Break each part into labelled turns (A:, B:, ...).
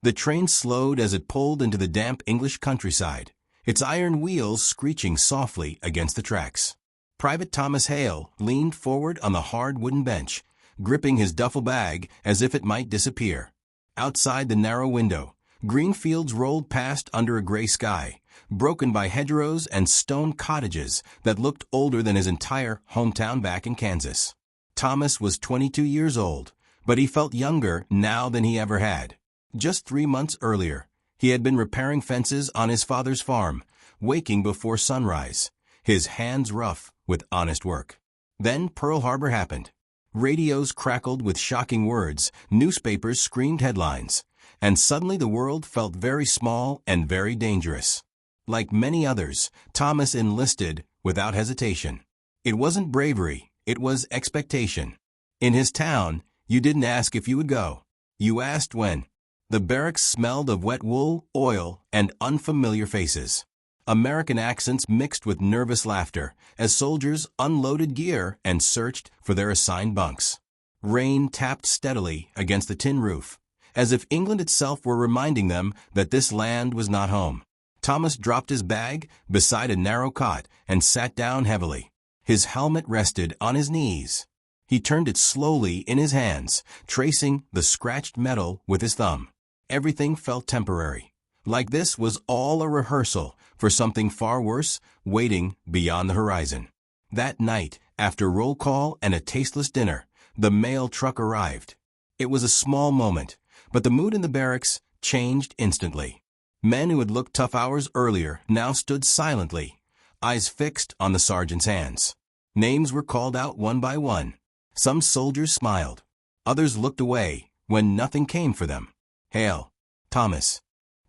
A: The train slowed as it pulled into the damp English countryside, its iron wheels screeching softly against the tracks. Private Thomas Hale leaned forward on the hard wooden bench, gripping his duffel bag as if it might disappear. Outside the narrow window, green fields rolled past under a gray sky, broken by hedgerows and stone cottages that looked older than his entire hometown back in Kansas. Thomas was 22 years old, but he felt younger now than he ever had. Just 3 months earlier, he had been repairing fences on his father's farm, waking before sunrise, his hands rough with honest work. Then Pearl Harbor happened. Radios crackled with shocking words, newspapers screamed headlines, and suddenly the world felt very small and very dangerous. Like many others, Thomas enlisted without hesitation. It wasn't bravery, it was expectation. In his town, you didn't ask if you would go. You asked when. The barracks smelled of wet wool, oil, and unfamiliar faces. American accents mixed with nervous laughter as soldiers unloaded gear and searched for their assigned bunks. Rain tapped steadily against the tin roof, as if England itself were reminding them that this land was not home. Thomas dropped his bag beside a narrow cot and sat down heavily. His helmet rested on his knees. He turned it slowly in his hands, tracing the scratched metal with his thumb. Everything felt temporary, like this was all a rehearsal for something far worse waiting beyond the horizon. That night, after roll call and a tasteless dinner, the mail truck arrived. It was a small moment, but the mood in the barracks changed instantly. Men who had looked tough hours earlier now stood silently, eyes fixed on the sergeant's hands. Names were called out one by one. Some soldiers smiled. Others looked away when nothing came for them. Hale. Thomas.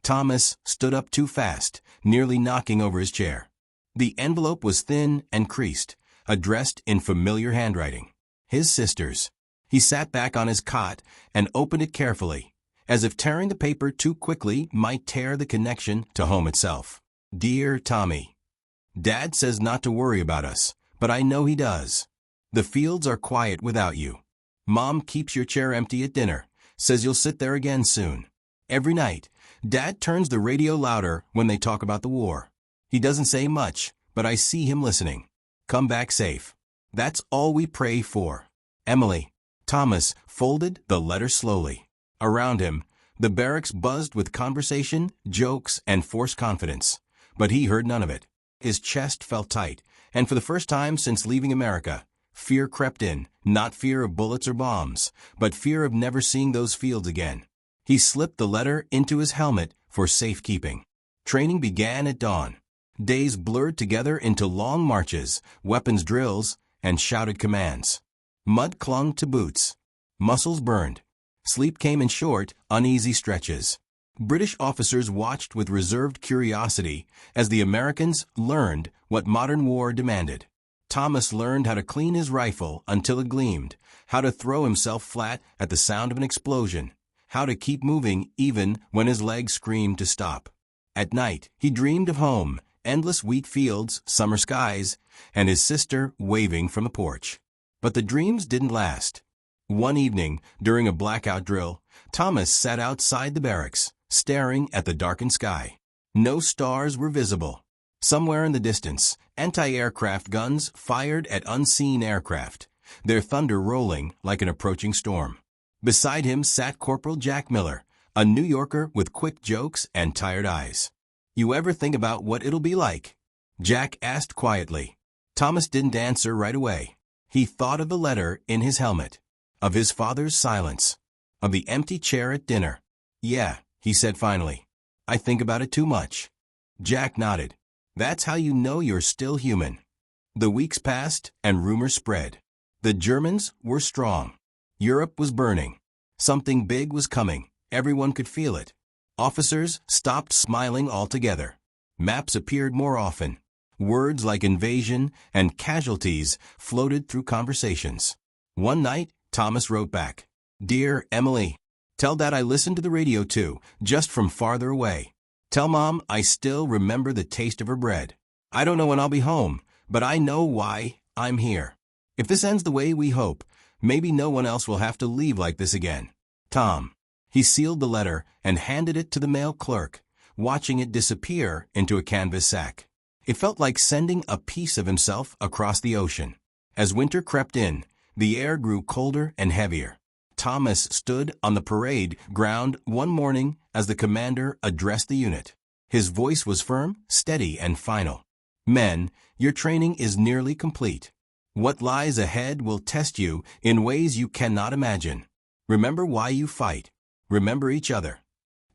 A: Thomas stood up too fast, nearly knocking over his chair. The envelope was thin and creased, addressed in familiar handwriting. His sister's. He sat back on his cot and opened it carefully, as if tearing the paper too quickly might tear the connection to home itself. Dear Tommy. Dad says not to worry about us, but I know he does. The fields are quiet without you. Mom keeps your chair empty at dinner, says you'll sit there again soon. Every night, Dad turns the radio louder when they talk about the war. He doesn't say much, but I see him listening. Come back safe. That's all we pray for. Emily. Thomas folded the letter slowly. Around him, the barracks buzzed with conversation, jokes, and forced confidence. But he heard none of it. His chest felt tight, and for the first time since leaving America, fear crept in, not fear of bullets or bombs, but fear of never seeing those fields again. He slipped the letter into his helmet for safekeeping. Training began at dawn. Days blurred together into long marches, weapons drills, and shouted commands. Mud clung to boots. Muscles burned. Sleep came in short, uneasy stretches. British officers watched with reserved curiosity as the Americans learned what modern war demanded. Thomas learned how to clean his rifle until it gleamed, how to throw himself flat at the sound of an explosion, how to keep moving even when his legs screamed to stop. At night, he dreamed of home, endless wheat fields, summer skies, and his sister waving from the porch. But the dreams didn't last. One evening, during a blackout drill, Thomas sat outside the barracks, staring at the darkened sky. No stars were visible. Somewhere in the distance, anti-aircraft guns fired at unseen aircraft, their thunder rolling like an approaching storm. Beside him sat Corporal Jack Miller, a New Yorker with quick jokes and tired eyes. "You ever think about what it'll be like?" Jack asked quietly. Thomas didn't answer right away. He thought of the letter in his helmet, of his father's silence, of the empty chair at dinner. "Yeah," he said finally. "I think about it too much." Jack nodded. "That's how you know you're still human." The weeks passed and rumors spread. The Germans were strong. Europe was burning. Something big was coming. Everyone could feel it. Officers stopped smiling altogether. Maps appeared more often. Words like invasion and casualties floated through conversations. One night, Thomas wrote back, "Dear Emily, tell Dad I listened to the radio too, just from farther away. Tell Mom I still remember the taste of her bread. I don't know when I'll be home, but I know why I'm here. If this ends the way we hope, maybe no one else will have to leave like this again. Tom." He sealed the letter and handed it to the mail clerk, watching it disappear into a canvas sack. It felt like sending a piece of himself across the ocean. As winter crept in, the air grew colder and heavier. Thomas stood on the parade ground one morning as the commander addressed the unit. His voice was firm, steady, and final. "Men, your training is nearly complete. What lies ahead will test you in ways you cannot imagine. Remember why you fight. Remember each other."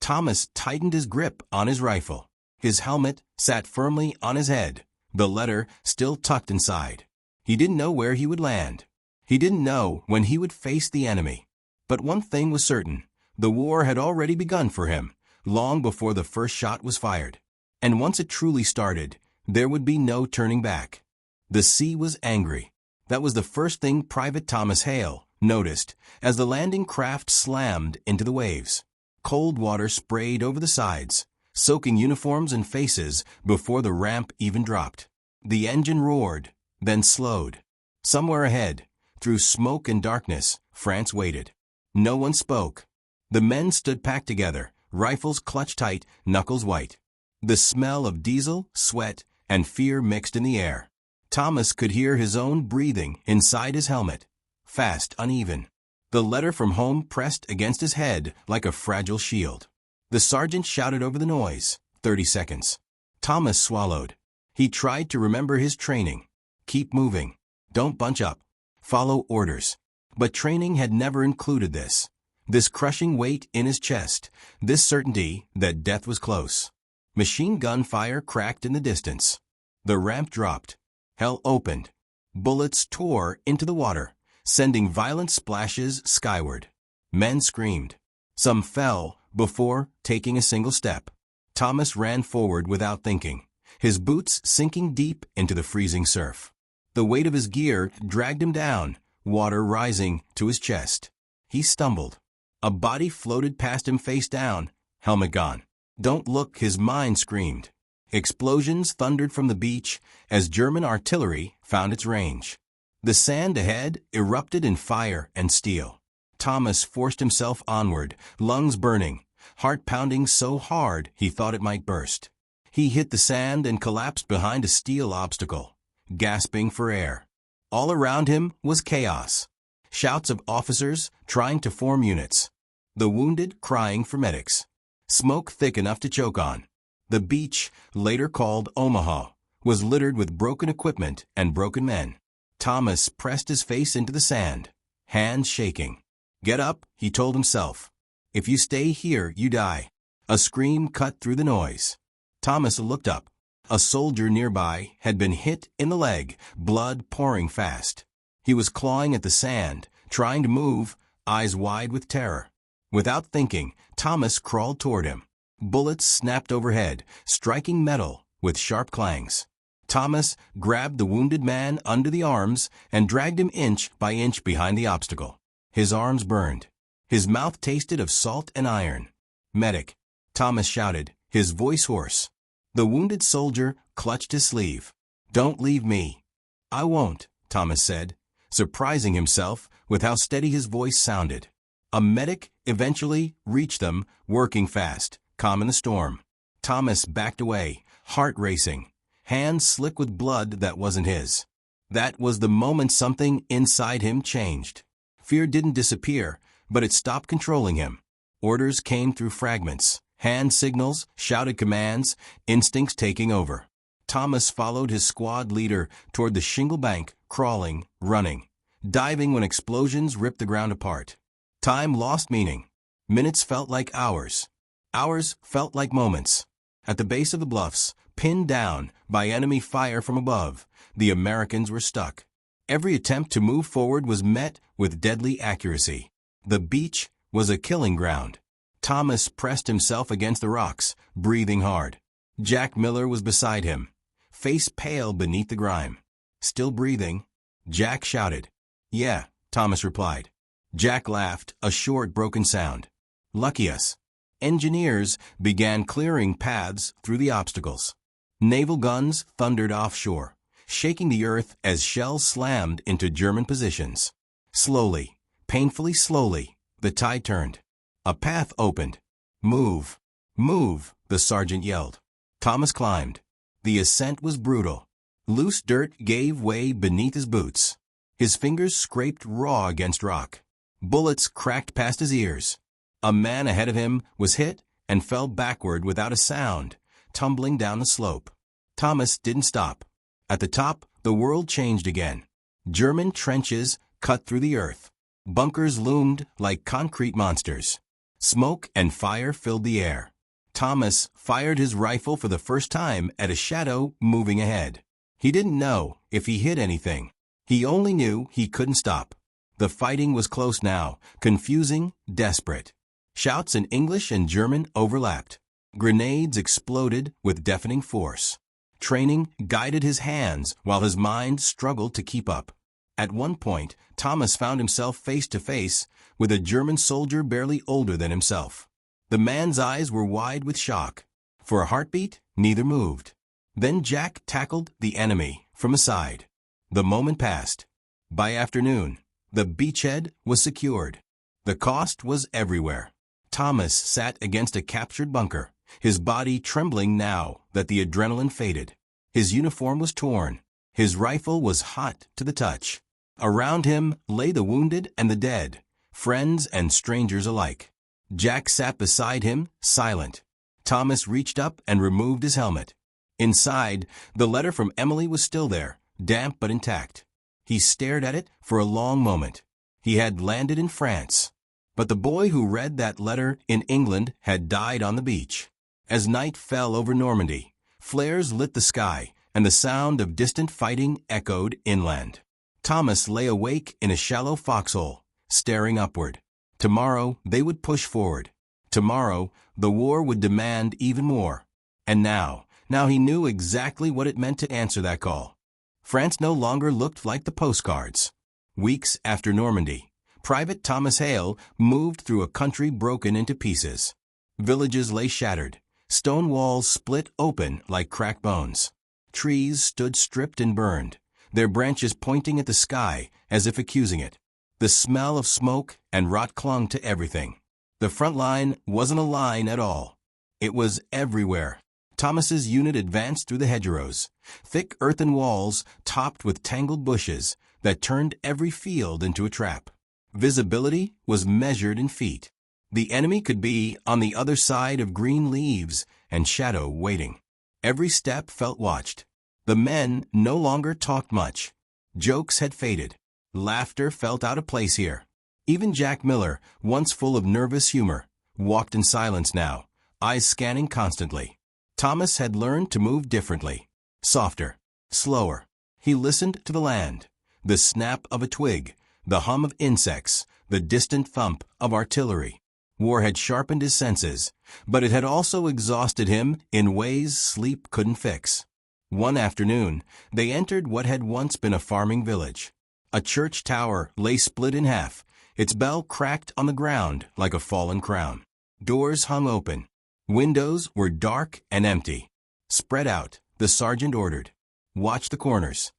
A: Thomas tightened his grip on his rifle. His helmet sat firmly on his head, the letter still tucked inside. He didn't know where he would land. He didn't know when he would face the enemy. But one thing was certain. The war had already begun for him, long before the first shot was fired. And once it truly started, there would be no turning back. The sea was angry. That was the first thing Private Thomas Hale noticed as the landing craft slammed into the waves. Cold water sprayed over the sides, soaking uniforms and faces before the ramp even dropped. The engine roared, then slowed. Somewhere ahead, through smoke and darkness, France waited. No one spoke. The men stood packed together, rifles clutched tight, knuckles white. The smell of diesel, sweat, and fear mixed in the air. Thomas could hear his own breathing inside his helmet, fast, uneven. The letter from home pressed against his head like a fragile shield. The sergeant shouted over the noise, 30 seconds. Thomas swallowed. He tried to remember his training. Keep moving. Don't bunch up. Follow orders. But training had never included this. This crushing weight in his chest, this certainty that death was close. Machine gun fire cracked in the distance. The ramp dropped. Hell opened. Bullets tore into the water, sending violent splashes skyward. Men screamed. Some fell before taking a single step. Thomas ran forward without thinking, his boots sinking deep into the freezing surf. The weight of his gear dragged him down, water rising to his chest. He stumbled. A body floated past him face down, helmet gone. "Don't look," his mind screamed. Explosions thundered from the beach as German artillery found its range. The sand ahead erupted in fire and steel. Thomas forced himself onward, lungs burning, heart pounding so hard he thought it might burst. He hit the sand and collapsed behind a steel obstacle, gasping for air. All around him was chaos. Shouts of officers trying to form units. The wounded crying for medics. Smoke thick enough to choke on. The beach, later called Omaha, was littered with broken equipment and broken men. Thomas pressed his face into the sand, hands shaking. "Get up," he told himself. "If you stay here, you die." A scream cut through the noise. Thomas looked up. A soldier nearby had been hit in the leg, blood pouring fast. He was clawing at the sand, trying to move, eyes wide with terror. Without thinking, Thomas crawled toward him. Bullets snapped overhead, striking metal with sharp clangs. Thomas grabbed the wounded man under the arms and dragged him inch by inch behind the obstacle. His arms burned. His mouth tasted of salt and iron. "Medic," Thomas shouted, his voice hoarse. The wounded soldier clutched his sleeve. "Don't leave me." "I won't," Thomas said, surprising himself with how steady his voice sounded. A medic eventually reached them, working fast, calm in the storm. Thomas backed away, heart racing, hands slick with blood that wasn't his. That was the moment something inside him changed. Fear didn't disappear, but it stopped controlling him. Orders came through fragments, hand signals, shouted commands, instincts taking over. Thomas followed his squad leader toward the shingle bank, crawling, running, diving when explosions ripped the ground apart. Time lost meaning. Minutes felt like hours. Hours felt like moments. At the base of the bluffs, pinned down by enemy fire from above, the Americans were stuck. Every attempt to move forward was met with deadly accuracy. The beach was a killing ground. Thomas pressed himself against the rocks, breathing hard. Jack Miller was beside him, face pale beneath the grime. "Still breathing?" Jack shouted. "Yeah," Thomas replied. Jack laughed, a short, broken sound. "Lucky us." Engineers began clearing paths through the obstacles. Naval guns thundered offshore, shaking the earth as shells slammed into German positions. Slowly, painfully slowly, the tide turned. A path opened. "Move! Move!" the sergeant yelled. Thomas climbed. The ascent was brutal. Loose dirt gave way beneath his boots. His fingers scraped raw against rock. Bullets cracked past his ears. A man ahead of him was hit and fell backward without a sound, tumbling down the slope. Thomas didn't stop. At the top, the world changed again. German trenches cut through the earth. Bunkers loomed like concrete monsters. Smoke and fire filled the air. Thomas fired his rifle for the first time at a shadow moving ahead. He didn't know if he hit anything. He only knew he couldn't stop. The fighting was close now, confusing, desperate. Shouts in English and German overlapped. Grenades exploded with deafening force. Training guided his hands while his mind struggled to keep up. At one point, Thomas found himself face to face with a German soldier barely older than himself. The man's eyes were wide with shock. For a heartbeat, neither moved. Then Jack tackled the enemy from aside. The moment passed. By afternoon, the beachhead was secured. The cost was everywhere. Thomas sat against a captured bunker, his body trembling now that the adrenaline faded. His uniform was torn. His rifle was hot to the touch. Around him lay the wounded and the dead, friends and strangers alike. Jack sat beside him, silent. Thomas reached up and removed his helmet. Inside, the letter from Emily was still there, damp but intact. He stared at it for a long moment. He had landed in France. But the boy who read that letter in England had died on the beach. As night fell over Normandy, flares lit the sky, and the sound of distant fighting echoed inland. Thomas lay awake in a shallow foxhole, staring upward. Tomorrow they would push forward. Tomorrow the war would demand even more. And now he knew exactly what it meant to answer that call. France no longer looked like the postcards. Weeks after Normandy, Private Thomas Hale moved through a country broken into pieces. Villages lay shattered. Stone walls split open like cracked bones. Trees stood stripped and burned, their branches pointing at the sky as if accusing it. The smell of smoke and rot clung to everything. The front line wasn't a line at all. It was everywhere. Thomas's unit advanced through the hedgerows, thick earthen walls topped with tangled bushes that turned every field into a trap. Visibility was measured in feet. The enemy could be on the other side of green leaves and shadow waiting. Every step felt watched. The men no longer talked much. Jokes had faded. Laughter felt out of place here. Even Jack Miller, once full of nervous humor, walked in silence now, eyes scanning constantly. Thomas had learned to move differently. Softer, slower. He listened to the land, the snap of a twig, the hum of insects, the distant thump of artillery. War had sharpened his senses, but it had also exhausted him in ways sleep couldn't fix. One afternoon, they entered what had once been a farming village. A church tower lay split in half, its bell cracked on the ground like a fallen crown. Doors hung open. Windows were dark and empty. "Spread out," the sergeant ordered. "Watch the corners."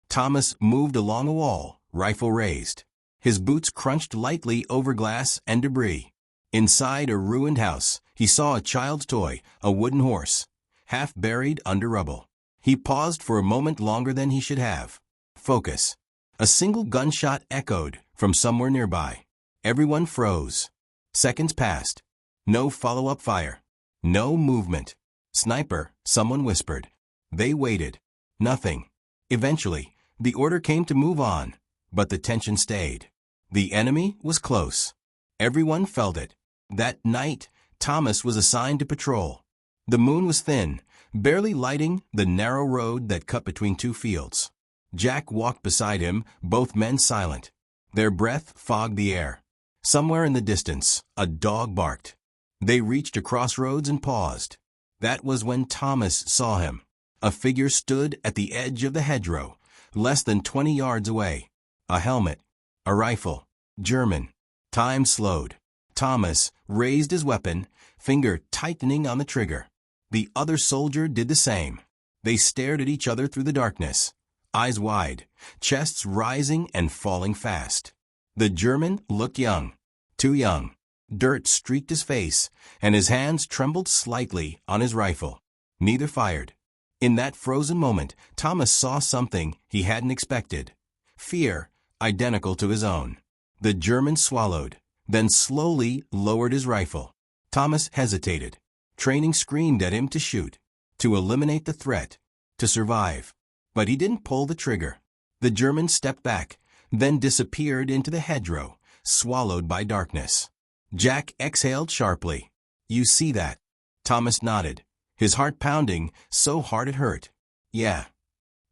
A: Thomas moved along a wall, rifle raised. His boots crunched lightly over glass and debris. Inside a ruined house, he saw a child's toy, a wooden horse, half buried under rubble. He paused for a moment longer than he should have. Focus. A single gunshot echoed from somewhere nearby. Everyone froze. Seconds passed. No follow-up fire. No movement. "Sniper," someone whispered. They waited. Nothing. Eventually, the order came to move on, but the tension stayed. The enemy was close. Everyone felt it. That night, Thomas was assigned to patrol. The moon was thin, barely lighting the narrow road that cut between two fields. Jack walked beside him, both men silent. Their breath fogged the air. Somewhere in the distance, a dog barked. They reached a crossroads and paused. That was when Thomas saw him. A figure stood at the edge of the hedgerow, less than 20 yards away. A helmet, a rifle, German. Time slowed. Thomas raised his weapon, finger tightening on the trigger. The other soldier did the same. They stared at each other through the darkness, eyes wide, chests rising and falling fast. The German looked young, too young. Dirt streaked his face, and his hands trembled slightly on his rifle. Neither fired. In that frozen moment, Thomas saw something he hadn't expected. Fear, identical to his own. The German swallowed, then slowly lowered his rifle. Thomas hesitated. Training screamed at him to shoot, to eliminate the threat, to survive. But he didn't pull the trigger. The German stepped back, then disappeared into the hedgerow, swallowed by darkness. Jack exhaled sharply. "You see that?" Thomas nodded, his heart pounding so hard it hurt. "Yeah."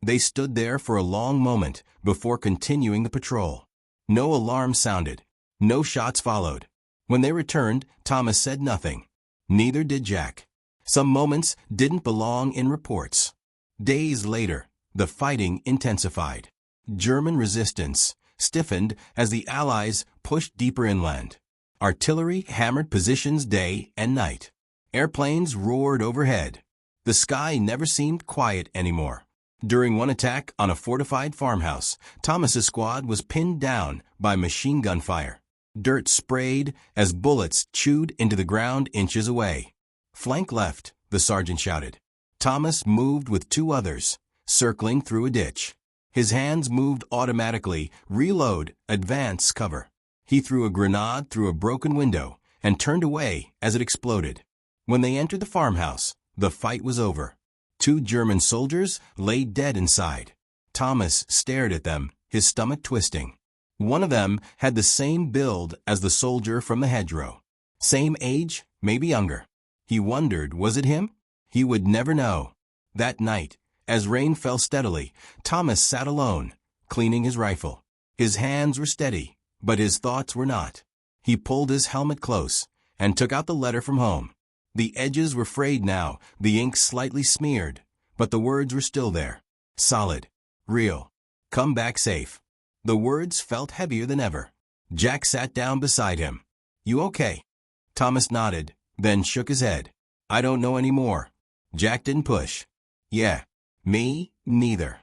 A: They stood there for a long moment before continuing the patrol. No alarm sounded. No shots followed. When they returned, Thomas said nothing. Neither did Jack. Some moments didn't belong in reports. Days later, the fighting intensified. German resistance stiffened as the Allies pushed deeper inland. Artillery hammered positions day and night. Airplanes roared overhead. The sky never seemed quiet anymore. During one attack on a fortified farmhouse, Thomas's squad was pinned down by machine gun fire. Dirt sprayed as bullets chewed into the ground inches away. "Flank left," the sergeant shouted. Thomas moved with two others, circling through a ditch. His hands moved automatically, reload, advance, cover. He threw a grenade through a broken window and turned away as it exploded. When they entered the farmhouse, the fight was over. Two German soldiers lay dead inside. Thomas stared at them, his stomach twisting. One of them had the same build as the soldier from the hedgerow. Same age, maybe younger. He wondered, was it him? He would never know. That night, as rain fell steadily, Thomas sat alone, cleaning his rifle. His hands were steady, but his thoughts were not. He pulled his helmet close and took out the letter from home. The edges were frayed now, the ink slightly smeared, but the words were still there. Solid. Real. Come back safe. The words felt heavier than ever. Jack sat down beside him. "You okay?" Thomas nodded, then shook his head. "I don't know any more." Jack didn't push. "Yeah. Me, neither."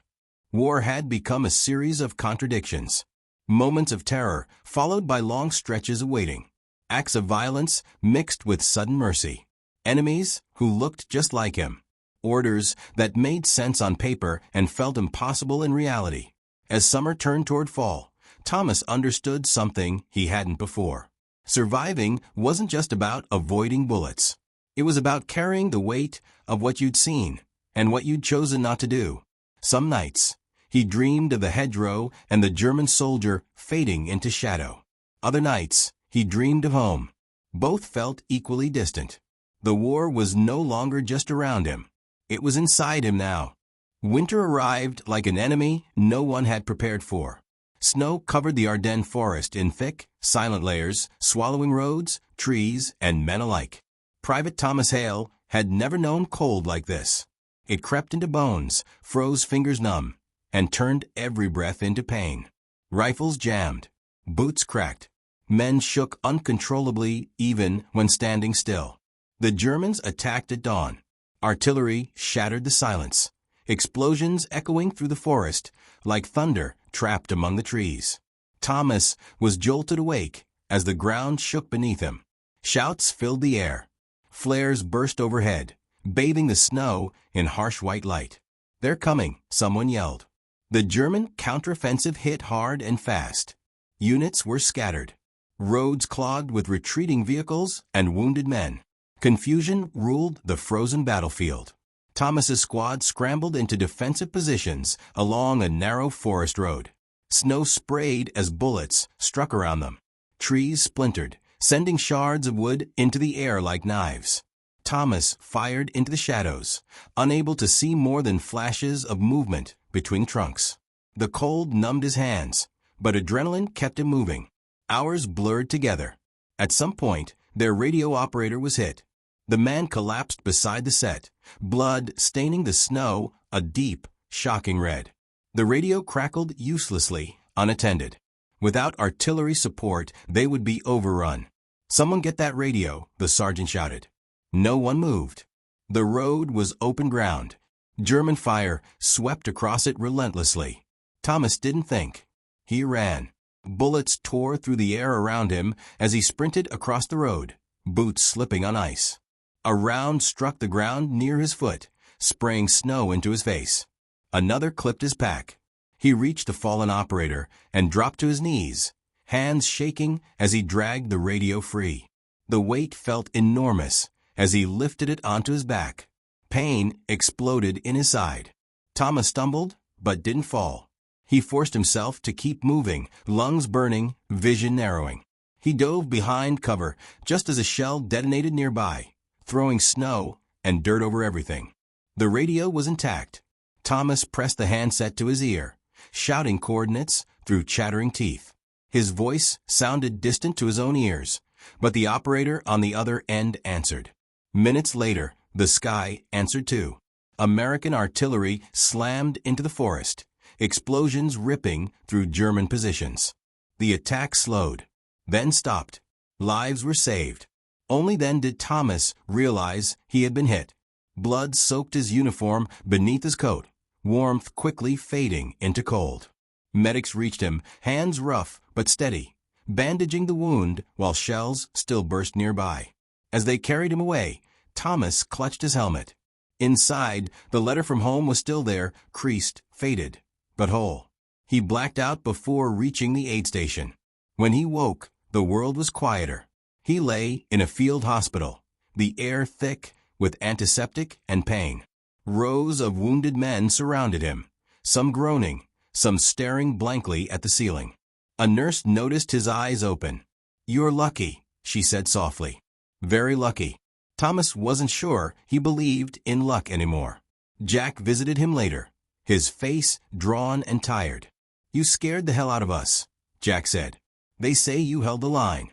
A: War had become a series of contradictions. Moments of terror, followed by long stretches of waiting. Acts of violence mixed with sudden mercy. Enemies who looked just like him. Orders that made sense on paper and felt impossible in reality. As summer turned toward fall, Thomas understood something he hadn't before. Surviving wasn't just about avoiding bullets. It was about carrying the weight of what you'd seen and what you'd chosen not to do. Some nights, he dreamed of the hedgerow and the German soldier fading into shadow. Other nights, he dreamed of home. Both felt equally distant. The war was no longer just around him. It was inside him now. Winter arrived like an enemy no one had prepared for. Snow covered the Ardennes forest in thick, silent layers, swallowing roads, trees, and men alike. Private Thomas Hale had never known cold like this. It crept into bones, froze fingers numb, and turned every breath into pain. Rifles jammed. Boots cracked. Men shook uncontrollably even when standing still. The Germans attacked at dawn. Artillery shattered the silence. Explosions echoing through the forest like thunder trapped among the trees. Thomas was jolted awake as the ground shook beneath him. Shouts filled the air. Flares burst overhead, bathing the snow in harsh white light. "They're coming," someone yelled. The German counteroffensive hit hard and fast. Units were scattered. Roads clogged with retreating vehicles and wounded men. Confusion ruled the frozen battlefield. Thomas's squad scrambled into defensive positions along a narrow forest road. Snow sprayed as bullets struck around them. Trees splintered, sending shards of wood into the air like knives. Thomas fired into the shadows, unable to see more than flashes of movement between trunks. The cold numbed his hands, but adrenaline kept him moving. Hours blurred together. At some point, their radio operator was hit. The man collapsed beside the set, blood staining the snow a deep, shocking red. The radio crackled uselessly, unattended. Without artillery support, they would be overrun. "Someone get that radio," the sergeant shouted. No one moved. The road was open ground. German fire swept across it relentlessly. Thomas didn't think. He ran. Bullets tore through the air around him as he sprinted across the road, boots slipping on ice. A round struck the ground near his foot, spraying snow into his face. Another clipped his pack. He reached the fallen operator and dropped to his knees, hands shaking as he dragged the radio free. The weight felt enormous as he lifted it onto his back. Pain exploded in his side. Thomas stumbled, but didn't fall. He forced himself to keep moving, lungs burning, vision narrowing. He dove behind cover just as a shell detonated nearby, throwing snow and dirt over everything. The radio was intact. Thomas pressed the handset to his ear, shouting coordinates through chattering teeth. His voice sounded distant to his own ears, but the operator on the other end answered. Minutes later, the sky answered too. American artillery slammed into the forest, explosions ripping through German positions. The attack slowed, then stopped. Lives were saved. Only then did Thomas realize he had been hit. Blood soaked his uniform beneath his coat, warmth quickly fading into cold. Medics reached him, hands rough but steady, bandaging the wound while shells still burst nearby. As they carried him away, Thomas clutched his helmet. Inside, the letter from home was still there, creased, faded, but whole. He blacked out before reaching the aid station. When he woke, the world was quieter. He lay in a field hospital, the air thick with antiseptic and pain. Rows of wounded men surrounded him, some groaning, some staring blankly at the ceiling. A nurse noticed his eyes open. "You're lucky," she said softly. "Very lucky." Thomas wasn't sure he believed in luck anymore. Jack visited him later, his face drawn and tired. "You scared the hell out of us," Jack said. "They say you held the line."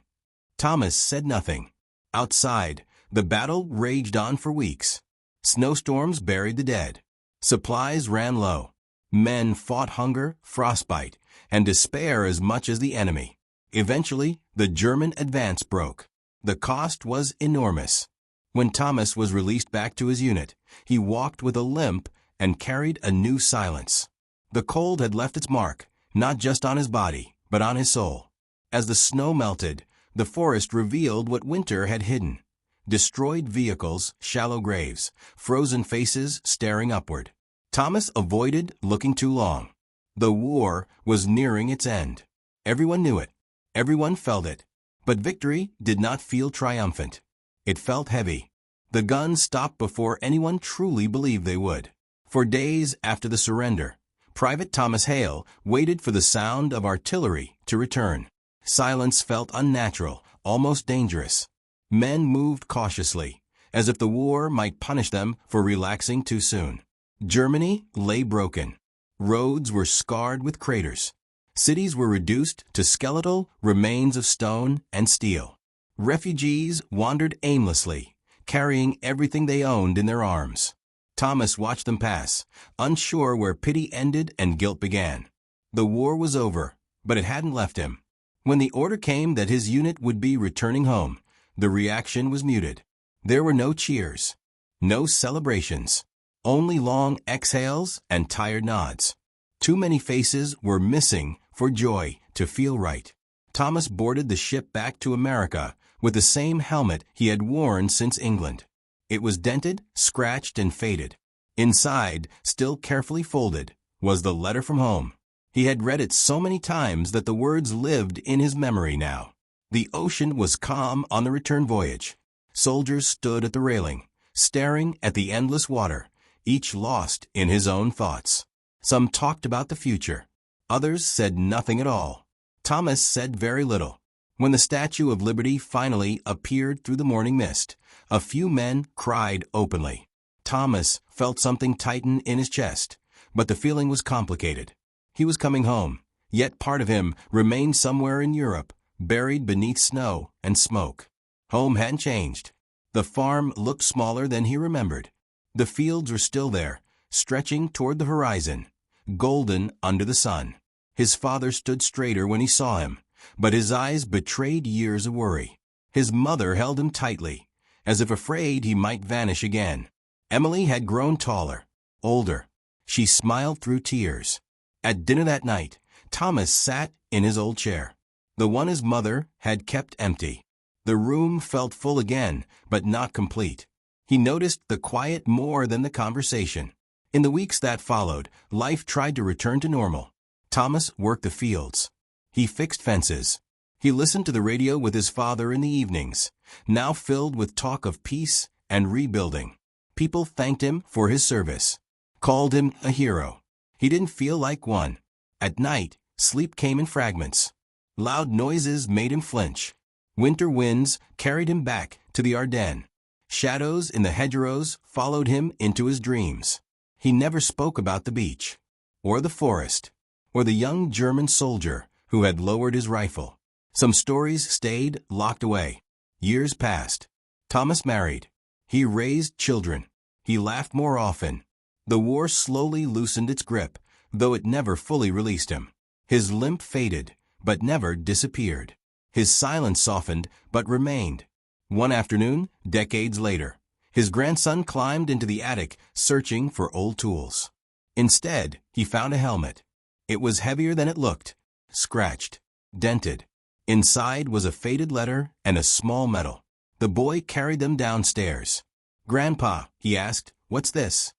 A: Thomas said nothing. Outside, the battle raged on for weeks. Snowstorms buried the dead. Supplies ran low. Men fought hunger, frostbite, and despair as much as the enemy. Eventually, the German advance broke. The cost was enormous. When Thomas was released back to his unit, he walked with a limp and carried a new silence. The cold had left its mark, not just on his body, but on his soul. As the snow melted, the forest revealed what winter had hidden. Destroyed vehicles, shallow graves, frozen faces staring upward. Thomas avoided looking too long. The war was nearing its end. Everyone knew it. Everyone felt it. But victory did not feel triumphant. It felt heavy. The guns stopped before anyone truly believed they would. For days after the surrender, Private Thomas Hale waited for the sound of artillery to return. Silence felt unnatural, almost dangerous. Men moved cautiously, as if the war might punish them for relaxing too soon. Germany lay broken. Roads were scarred with craters. Cities were reduced to skeletal remains of stone and steel. Refugees wandered aimlessly, carrying everything they owned in their arms. Thomas watched them pass, unsure where pity ended and guilt began. The war was over, but it hadn't left him. When the order came that his unit would be returning home, the reaction was muted. There were no cheers, no celebrations, only long exhales and tired nods. Too many faces were missing for joy to feel right. Thomas boarded the ship back to America with the same helmet he had worn since England. It was dented, scratched, and faded. Inside, still carefully folded, was the letter from home. He had read it so many times that the words lived in his memory now. The ocean was calm on the return voyage. Soldiers stood at the railing, staring at the endless water, each lost in his own thoughts. Some talked about the future. Others said nothing at all. Thomas said very little. When the Statue of Liberty finally appeared through the morning mist, a few men cried openly. Thomas felt something tighten in his chest, but the feeling was complicated. He was coming home, yet part of him remained somewhere in Europe, buried beneath snow and smoke. Home hadn't changed. The farm looked smaller than he remembered. The fields were still there, stretching toward the horizon, golden under the sun. His father stood straighter when he saw him, but his eyes betrayed years of worry. His mother held him tightly, as if afraid he might vanish again. Emily had grown taller, older. She smiled through tears. At dinner that night, Thomas sat in his old chair, the one his mother had kept empty. The room felt full again, but not complete. He noticed the quiet more than the conversation. In the weeks that followed, life tried to return to normal. Thomas worked the fields. He fixed fences. He listened to the radio with his father in the evenings, now filled with talk of peace and rebuilding. People thanked him for his service, called him a hero. He didn't feel like one. At night, sleep came in fragments. Loud noises made him flinch. Winter winds carried him back to the Ardennes. Shadows in the hedgerows followed him into his dreams. He never spoke about the beach, or the forest, or the young German soldier who had lowered his rifle. Some stories stayed locked away. Years passed. Thomas married. He raised children. He laughed more often. The war slowly loosened its grip, though it never fully released him. His limp faded, but never disappeared. His silence softened, but remained. One afternoon, decades later, his grandson climbed into the attic, searching for old tools. Instead, he found a helmet. It was heavier than it looked, scratched, dented. Inside was a faded letter and a small medal. The boy carried them downstairs. "Grandpa," he asked, "what's this?"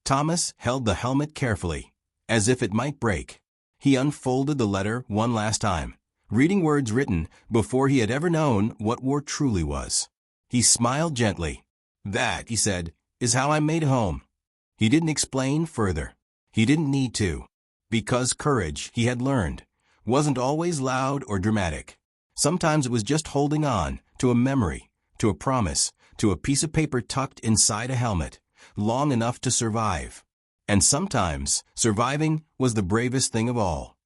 A: Thomas held the helmet carefully, as if it might break. He unfolded the letter one last time, reading words written before he had ever known what war truly was. He smiled gently. "That," he said, "is how I made home." He didn't explain further. He didn't need to, because courage, he had learned, wasn't always loud or dramatic. Sometimes it was just holding on to a memory, to a promise, to a piece of paper tucked inside a helmet, long enough to survive. And sometimes surviving was the bravest thing of all.